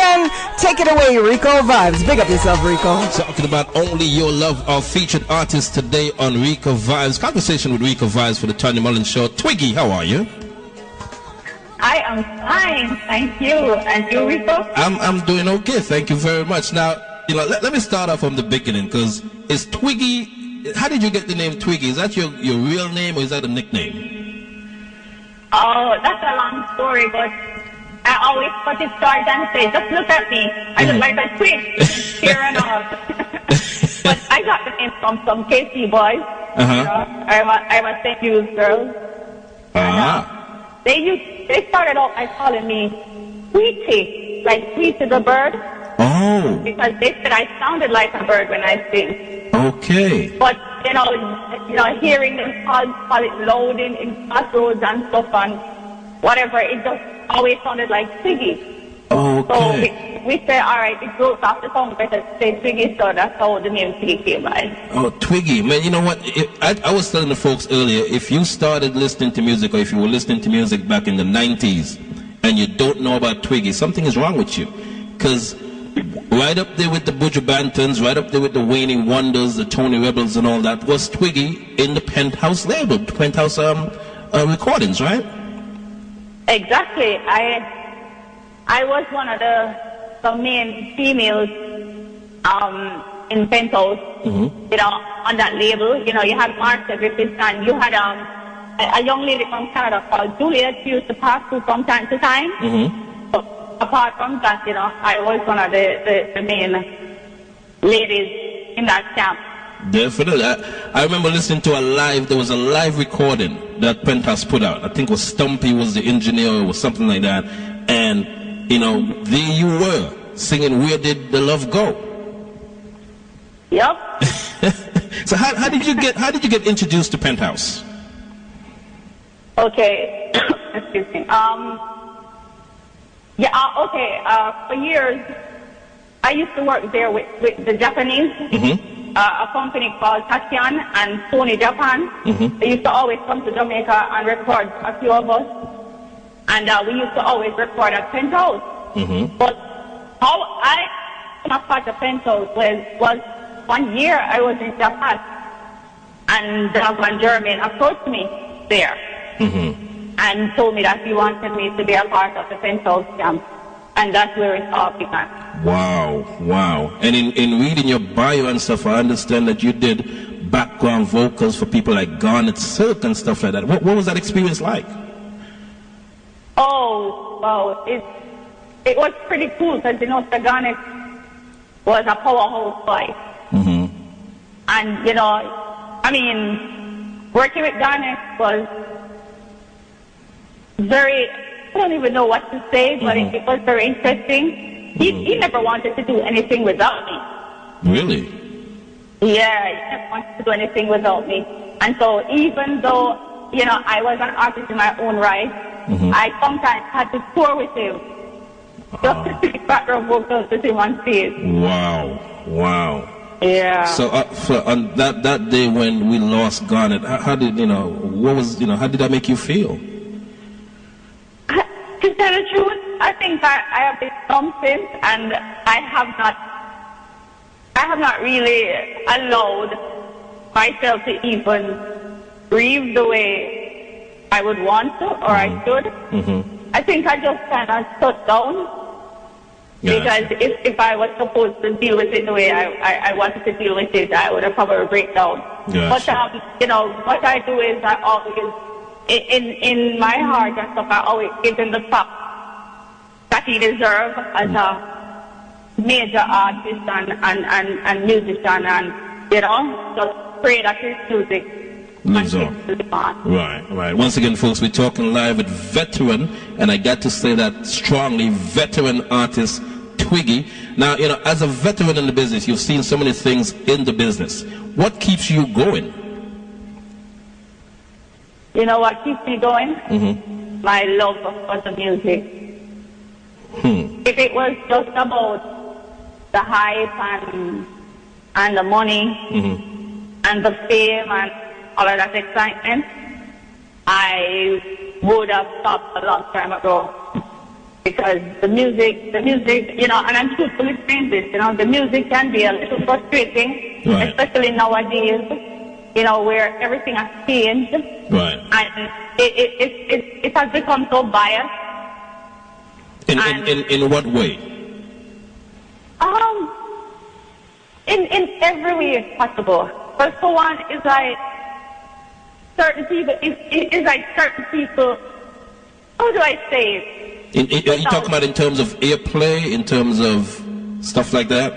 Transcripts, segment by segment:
again. Take it away, Rico Vibes. Big up yourself, Rico. Talking about Only Your Love, our featured artist today on Rico Vibes. Conversation with Rico Vibes for the Tanya Mullings Show. Twiggy, how are you? I am fine, thank you. And you, Rico? I'm doing okay, thank you very much. Now, let me start off from the beginning, because is Twiggy, how did you get the name Twiggy? Is that your real name or is that a nickname? Oh, that's a long story, but I always put it short and say, just look at me. I look like a twig, here and all. But I got the name from some KC boys. I'm a St. Louis girl. They started out by calling me Tweety, like Tweety the bird. Oh. Because they said I sounded like a bird when I sing. Okay. But, hearing them call it loud in crossroads and stuff and whatever, it just always sounded like Twiggy. Okay. So we said, all right, it goes off the song better to say Twiggy, so that's how the name Twiggy came by. Oh, Twiggy. Man, you know what? I was telling the folks earlier, if you started listening to music or if you were listening to music back in the 90s and you don't know about Twiggy, something is wrong with you. Because right up there with the Buju Bantons, right up there with the Wayne Wonders, the Tony Rebels and all that, was Twiggy in the Penthouse label, Penthouse recordings, right? Exactly. I was one of the main females in Penthouse, on that label. You had Martha Griffiths and you had a young lady from Canada called Juliet who used to pass through from time to time. But apart from that, I was one of the main ladies in that camp. Definitely. I remember listening to there was a live recording that Penthouse put out. I think it was Stumpy was the engineer or something like that. And, there you were singing Where Did the Love Go? Yep. So how did you get introduced to Penthouse? Okay. Excuse me. For years, I used to work there with the Japanese, a company called Tachian and Sony Japan. They used to always come to Jamaica and record a few of us. And we used to always record at Penthouse. But how I came part of Penthouse was 1 year I was in Japan. And one German approached me there. And told me that he wanted me to be a part of the Penthouse camp. And that's where it all began. Wow. And in reading your bio and stuff, I understand that you did background vocals for people like Garnet Silk and stuff like that. What was that experience like? Oh, wow. It was pretty cool because, Sir Garnet was a powerhouse voice. And, working with Garnet was very, I don't even know what to say, but it was very interesting. He never wanted to do anything without me. Really? Yeah, he never wanted to do anything without me. And so even though, I was an artist in my own right, I sometimes had to tour with him. Just to sing background vocals with him on stage. Wow. Yeah. So on that day when we lost Garnet, how did how did that make you feel? To tell the truth, I think I have been numb since, and I have not really allowed myself to even grieve the way I would want to, or I should. I think I just kind of shut down. Because if I was supposed to deal with it the way I wanted to deal with it, I would have probably break down. But what I do is I always, in my heart and stuff, I always give him the top that he deserves as a major artist and musician, and just pray that his music lives on. Right. Once again, folks, we're talking live with veteran, and I got to say that strongly, veteran artist Twiggy. Now, as a veteran in the business, you've seen so many things in the business. What keeps you going? What keeps me going? My love for the music. If it was just about the hype and the money and the fame and all of that excitement, I would have stopped a long time ago. because the music, you know, and I'm truthfully saying this, you know, the music can be a little frustrating, right. especially nowadays, you know, where everything has changed. Right. And it has become so biased. In what way? In every way possible. But for one, it's like certain people, it's like certain people, how do I say it? Are you talking about in terms of airplay, in terms of stuff like that?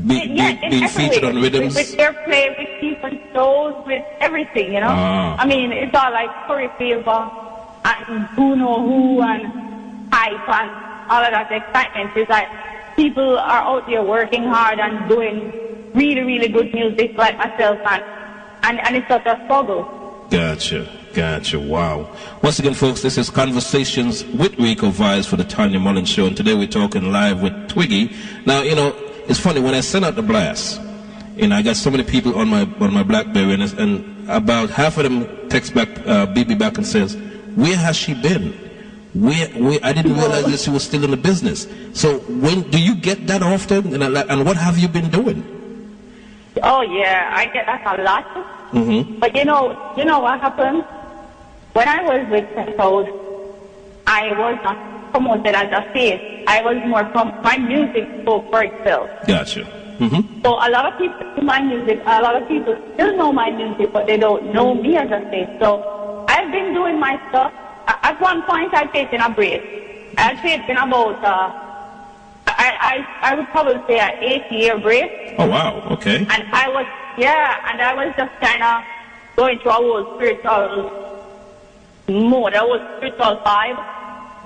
Being featured on rhythms? With airplay, with different shows, with everything, you know? I mean, it's all like Curry Favor and who know who and hype and all of that excitement. It's like people are out there working hard and doing really, really good music like myself, and it's such a struggle. Gotcha. Wow. Once again, folks, this is Conversations with Rico Vibes for the Tanya Mullings Show, and today we're talking live with Twiggi. Now, you know, it's funny, when I sent out the blast, you know, I got so many people on my BlackBerry, and about half of them text back, BB back and says, where has she been? I didn't realize that she was still in the business. So when do you get that often? And what have you been doing? Oh yeah, I get that a lot. Mm-hmm. But you know what happened? When I was with Penthouse, I was not promoted as a face. I was more from my music spoke for itself. Gotcha. Mm-hmm. So a lot of people know my music. A lot of people still know my music, but they don't know me as a face. So I've been doing my stuff. At one point, I taken a break. I had taken about, I would probably say an 8-year break. Oh, wow. Okay. And I was just kind of going through a whole spiritual mode. I was spiritual vibe.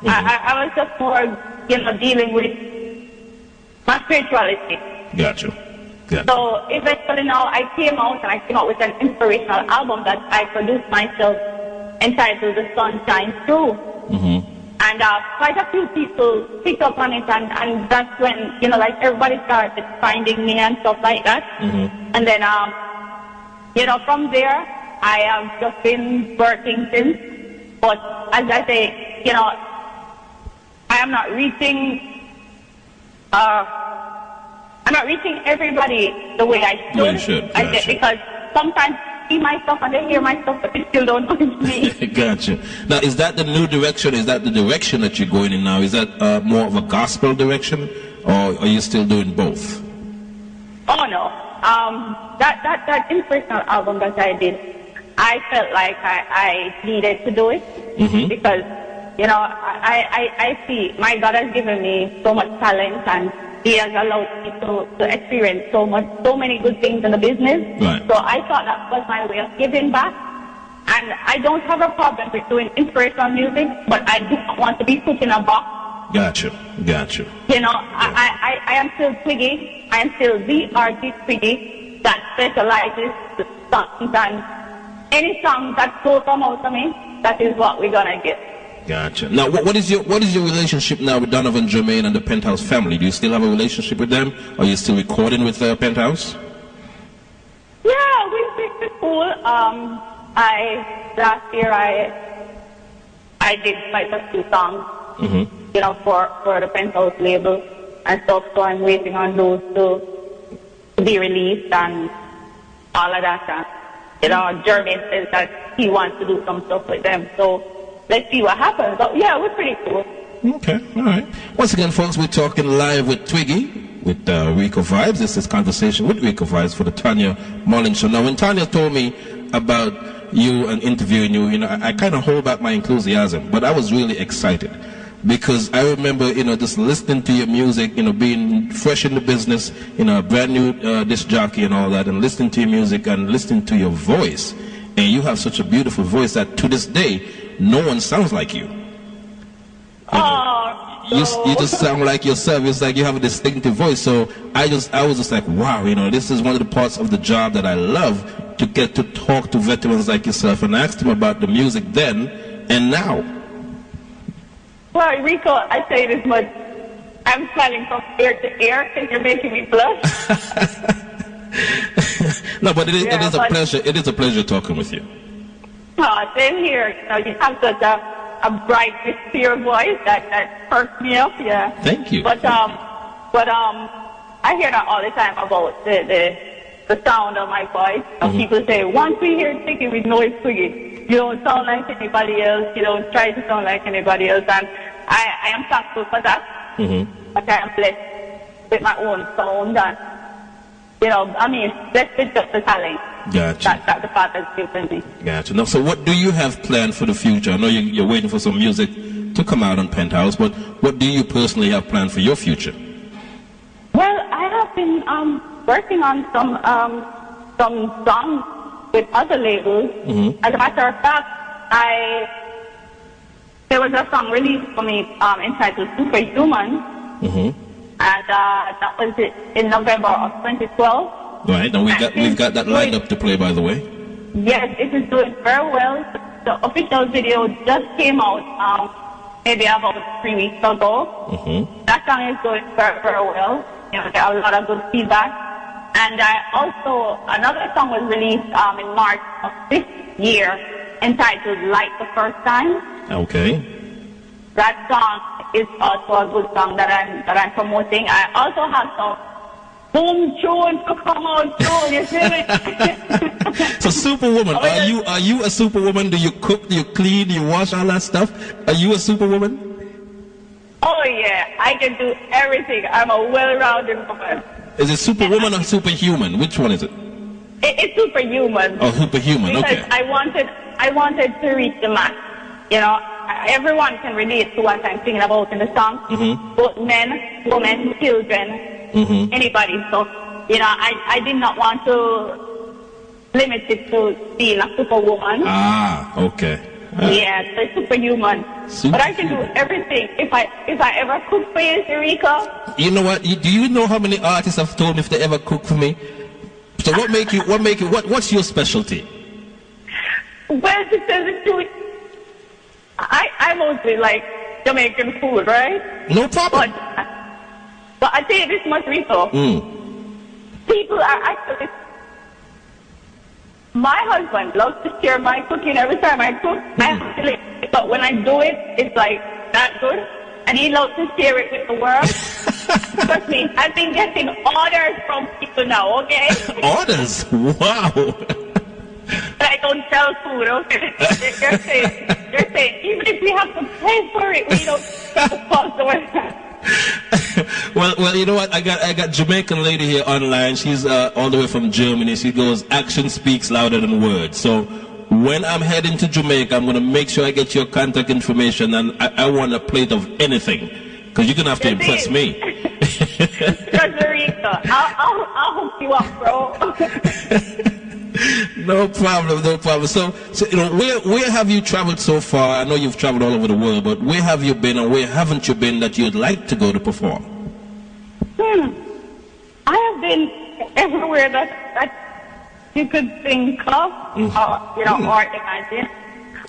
Mm-hmm. I was just more, you know, dealing with my spirituality. Gotcha. So eventually now I came out with an inspirational album that I produced myself, entitled The Sun Shines Through. Mm-hmm. And quite a few people picked up on it, and that's when, you know, like everybody started finding me and stuff like that. Mm-hmm. And then, you know, from there, I have just been working since. But as I say, you know, I am not reaching, I'm not reaching everybody the way I should. Well, you should. Gotcha. Because sometimes see my stuff and they hear my stuff, but they still don't know it's me. Gotcha. Now, is that the new direction? Is that the direction that you're going in now? Is that more of a gospel direction, or are you still doing both? Oh no. That inspirational album that I did, I felt like I needed to do it. Mm-hmm. Because, you know, I see my God has given me so much talent, and He has allowed me to experience so many good things in the business. Right. So I thought that was my way of giving back. And I don't have a problem with doing inspirational music, but I do not want to be put in a box. Gotcha. You know, I am still Twiggi. I am still the artist Twiggi that specializes in songs, and any song that will come out of me, that is what we're gonna get. Gotcha. Now, what is your relationship now with Donovan Jermaine and the Penthouse family? Do you still have a relationship with them? Are you still recording with Penthouse? Yeah, we're cool. Last year I did quite a few songs, mm-hmm. you know, for the Penthouse label and stuff. So I'm waiting on those to be released and all of that. And, you know, Jermaine says that he wants to do some stuff with them. So let's see what happens. But yeah, we're pretty cool. Okay, all right. Once again, folks, we're talking live with Twiggi, with Rico Vibes. This is Conversation with Rico Vibes for the Tanya Mullings Show. Now, when Tanya told me about you and interviewing you, you know, I kind of hold back my enthusiasm, but I was really excited because I remember, you know, just listening to your music, you know, being fresh in the business, you know, a brand new disc jockey and all that, and listening to your music and listening to your voice. And you have such a beautiful voice that to this day, no one sounds like you. You just sound like yourself. It's like you have a distinctive voice. So I was just like, wow, you know, this is one of the parts of the job that I love, to get to talk to veterans like yourself. And I asked him about the music then and now. Well, Rico, I say this much. I'm smiling from ear to ear because you're making me blush. No, but it is a pleasure. It is a pleasure talking with you. Oh, same here. You know, you have such a a bright, clear voice that perks me up. Yeah. Thank you. But I hear that all the time about the sound of my voice. People say, once we hear Twiggi, we know it's Twiggi. You don't sound like anybody else. You don't try to sound like anybody else. And I am thankful for that. But I am blessed with my own sound. And, blessed with just the talent. Gotcha. That the Father's given me. Gotcha. Now, so what do you have planned for the future? I know you're waiting for some music to come out on Penthouse, but what do you personally have planned for your future? Well, I have been working on some songs with other labels. As a matter of fact, there was a song released for me entitled Superhuman, and that was in November of 2012. Right, and we've got that lined up to play, by the way. Yes, it is doing very well. The official video just came out maybe about 3 weeks ago. That song is going very, very well. There are a lot of good feedback. And another song was released in March of this year entitled Like the First Time. Okay. That song is also a good song that I'm promoting. I also have some boom tunes to come out soon, you see me? So Superwoman, are you a superwoman? Do you cook, do you clean, do you wash, all that stuff? Are you a superwoman? Oh yeah, I can do everything. I'm a well-rounded woman. Is it superwoman or superhuman? Which one is it? It's superhuman. Oh, superhuman, because okay. I wanted to reach the max. Everyone can relate to what I'm singing about in the song. Both men, women, children, anybody. So, I did not want to limit it to being a superwoman. Ah, okay. Yeah, so superhuman. But I can do everything. If I ever cook for you, Rico. You know what? Do you know how many artists have told me if they ever cook for me? So what's your specialty? Well, to tell the truth, I mostly like Jamaican food, right? No problem. But I tell you this much, Rico. People are actually... My husband loves to share my cooking every time I cook. But when I do it, it's like that good. And he loves to share it with the world. Trust me, I've been getting orders from people now, okay? Orders? Wow. But I don't sell food, okay? They're saying, even if we have to pay for it, we don't cost the way. Well, you know what? I got Jamaican lady here online. She's all the way from Germany. She goes, action speaks louder than words. So when I'm heading to Jamaica, I'm going to make sure I get your contact information, and I want a plate of anything, because you're going to have to impress me. Rico, I'll hook you up, bro. No problem. So where have you traveled so far? I know you've traveled all over the world, but where have you been and where haven't you been that you'd like to go to perform? I have been everywhere that you could think of, or imagine.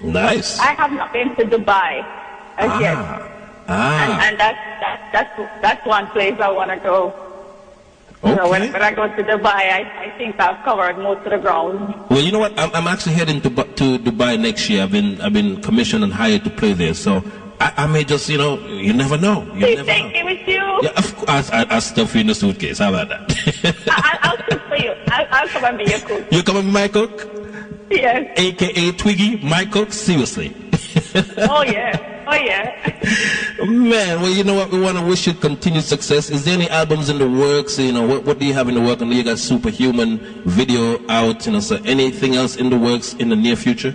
Nice. I have not been to Dubai as yet. And that's one place I want to go. Okay. So when I go to Dubai, I think I've covered most of the ground. Well, you know what? I'm actually heading to Dubai next year. I've been commissioned and hired to play there. So I may just, you never know. Please take me with you. Yeah, of course. I'll stuff you in the suitcase. How about that? I'll cook for you. I'll come and be your cook. You come and be my cook? Yes. AKA Twiggi, my cook? Seriously. Oh, yeah. Man, well, you know what? We want to wish you continued success. Is there any albums in the works? What do you have in the works? I know you got Superhuman video out. So anything else in the works in the near future?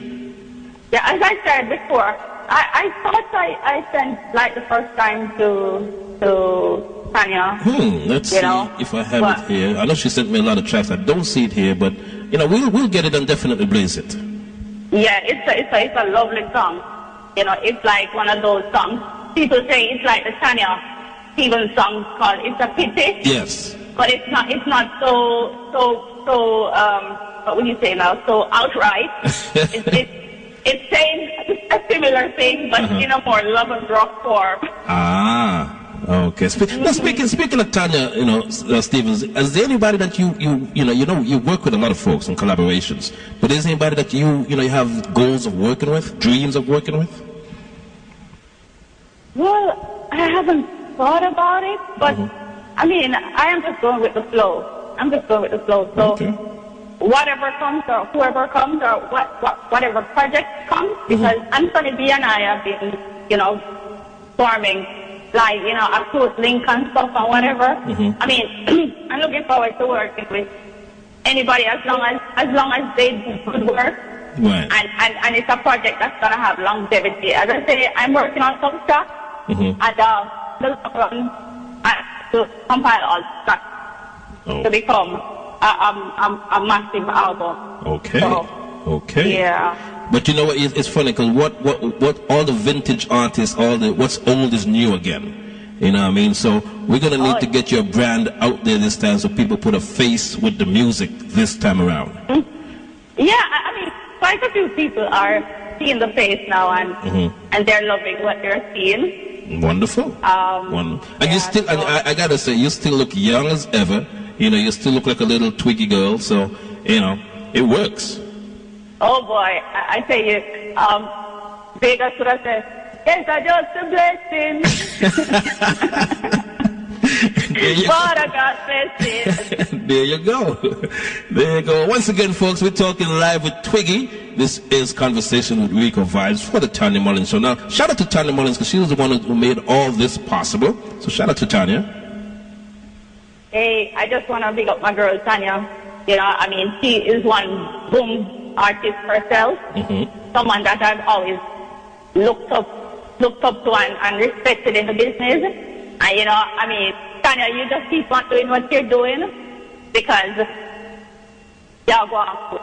Yeah, as I said before, I thought I sent like the first time to Tanya. Let's see if I have it here. I know she sent me a lot of tracks. I don't see it here, but we'll get it and definitely blaze it. Yeah, it's a lovely song. It's like one of those songs. People say it's like the Tanya Stevens song called "It's a Pity." Yes. But it's not so what would you say now? So outright. It's saying a similar thing, but in a more love and rock form. Okay. Speaking of Tanya, Stevens, is there anybody that you work with a lot of folks in collaborations, but is there anybody that you have goals of working with, dreams of working with? haven't thought about it, but I mean, I am just going with the flow. So whatever comes or whoever comes or whatever project comes, because Anthony B and I have been, forming like, a close link and stuff and whatever. I mean, I'm looking forward to working with anybody as long as they do good work. Right. And it's a project that's gonna have longevity. As I say, I'm working on some stuff and to compile all stuff to become a massive album. Okay. So, okay. Yeah. But you know what? It's funny because what all the vintage artists, what's old is new again. You know what I mean? So we're gonna need to get your brand out there this time, so people put a face with the music this time around. Yeah, I mean, quite a few people are seeing the face now, and they're loving what they're seeing. Wonderful. Wonderful. And you still, and I gotta say, you still look young as ever. You still look like a little Twiggy girl. So it works. Oh boy, I tell you, Vegas would have said, "Yes, I just a blessing." But I got blessing. There you go. There you go. Once again, folks, we're talking live with Twiggy. This is Conversation with Rico Vibes for the Tanya Mullings Show. Now, shout out to Tanya Mullings because she was the one who made all this possible. So shout out to Tanya. Hey, I just want to big up my girl Tanya. I mean, she is one boom artist herself. Someone that I've always looked up to and respected in the business. And I mean, Tanya, you just keep on doing what you're doing because y'all go on.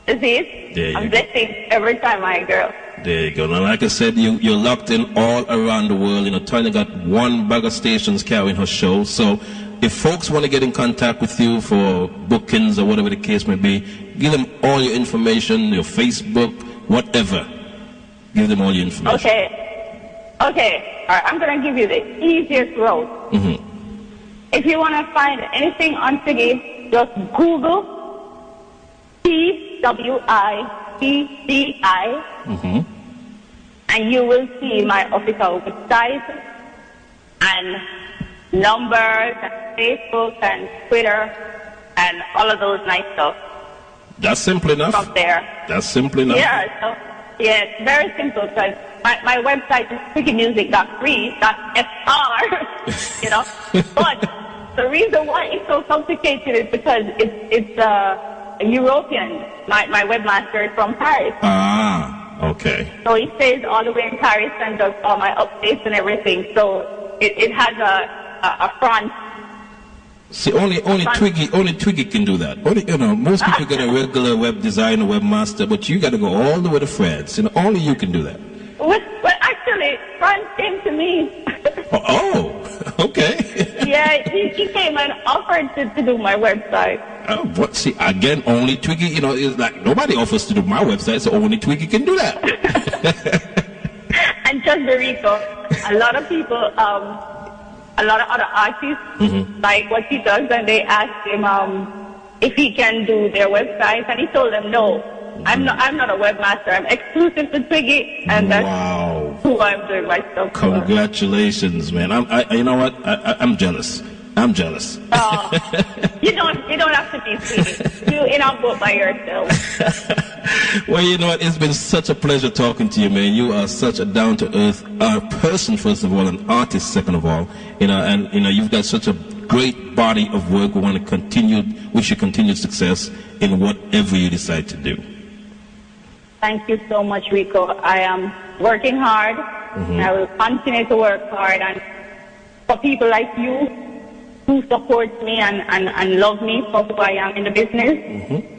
See? I'm blessing every time, my girl. There you go. Now, like I said, you're locked in all around the world. Tanya got one bag of stations carrying her show. So if folks want to get in contact with you for bookings or whatever the case may be, give them all your information, your Facebook, whatever. Give them all your information. Okay. All right, I'm going to give you the easiest route. If you want to find anything on Twiggi, just Google TWICCI, and you will see my official website and numbers and Facebook and Twitter and all of those nice stuff. That's simple enough. From there. That's simple enough. Yeah, it's very simple because my website is twiggymusic.free.fr, But the reason why it's so complicated is because it's European. My webmaster is from Paris. Okay. So he stays all the way in Paris and does all my updates and everything. So it has a front. See, only Twiggy can do that. Most people get a regular web designer, webmaster, but you got to go all the way to France. Only you can do that. Well, actually, France came to me. Okay. Yeah, he came and offered to do my website. See, again, only Twiggy. It's like nobody offers to do my website, so only Twiggy can do that. And just Rico, a lot of people, a lot of other artists like what he does, and they ask him if he can do their website, and he told them no. I'm not a webmaster. I'm exclusive to Twiggy, and that's who I'm doing my stuff for. Congratulations, man. You know what? I'm jealous. I'm jealous. You don't have to be sweetie. You in our boat by yourself. Well, you know what? It's been such a pleasure talking to you, man. You are such a down-to-earth person, first of all, an artist, second of all. And you've got such a great body of work. We want to wish you continued success in whatever you decide to do. Thank you so much, Rico. I am working hard. I will continue to work hard. And for people like you who support me and love me for who I am in the business,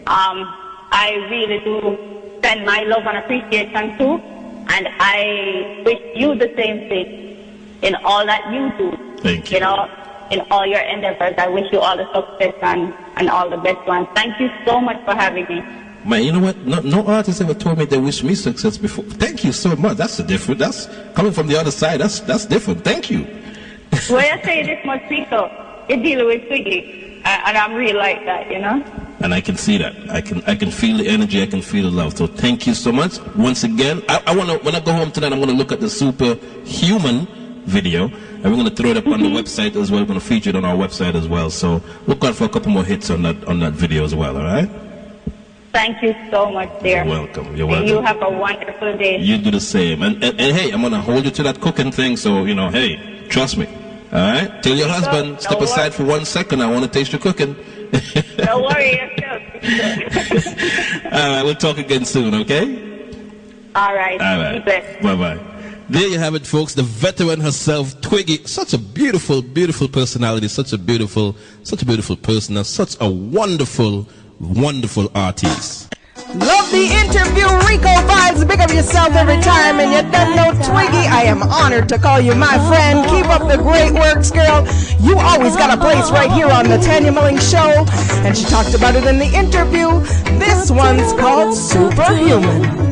I really do send my love and appreciation too. And I wish you the same thing in all that you do. Thank you. In all your endeavors. I wish you all the success and all the best ones. Thank you so much for having me. Man, you know what? No artist ever told me they wish me success before. Thank you so much. That's different. That's coming from the other side. That's different. Thank you. Well, I say this much, Rico. You're dealing with Twiggy, and I'm really like that, And I can see that. I can feel the energy. I can feel the love. So thank you so much once again. I want to, when I go home tonight, I'm going to look at the Superhuman video and we're going to throw it up on the website as well. We're going to feature it on our website as well. So look out for a couple more hits on that video as well, all right? Thank you so much, dear. You're welcome. You're welcome. And you have a wonderful day. You do the same. And hey, I'm going to hold you to that cooking thing, so, you know, hey, trust me. All right? Tell your husband, step aside for 1 second. I want to taste your cooking. Don't worry. All right, we'll talk again soon, okay? All right. All right. Bye-bye. There you have it, folks. The veteran herself, Twiggi. Such a beautiful, beautiful personality. Such a beautiful person. And such a wonderful, wonderful artist. Love the interview, Rico Vibes. Big up yourself every time. And you don't know Twiggi, I am honored to call you my friend. Keep up the great works, girl. You always got a place right here on the Tanya Mullings Show. And she talked about it in the interview. This one's called Superhuman.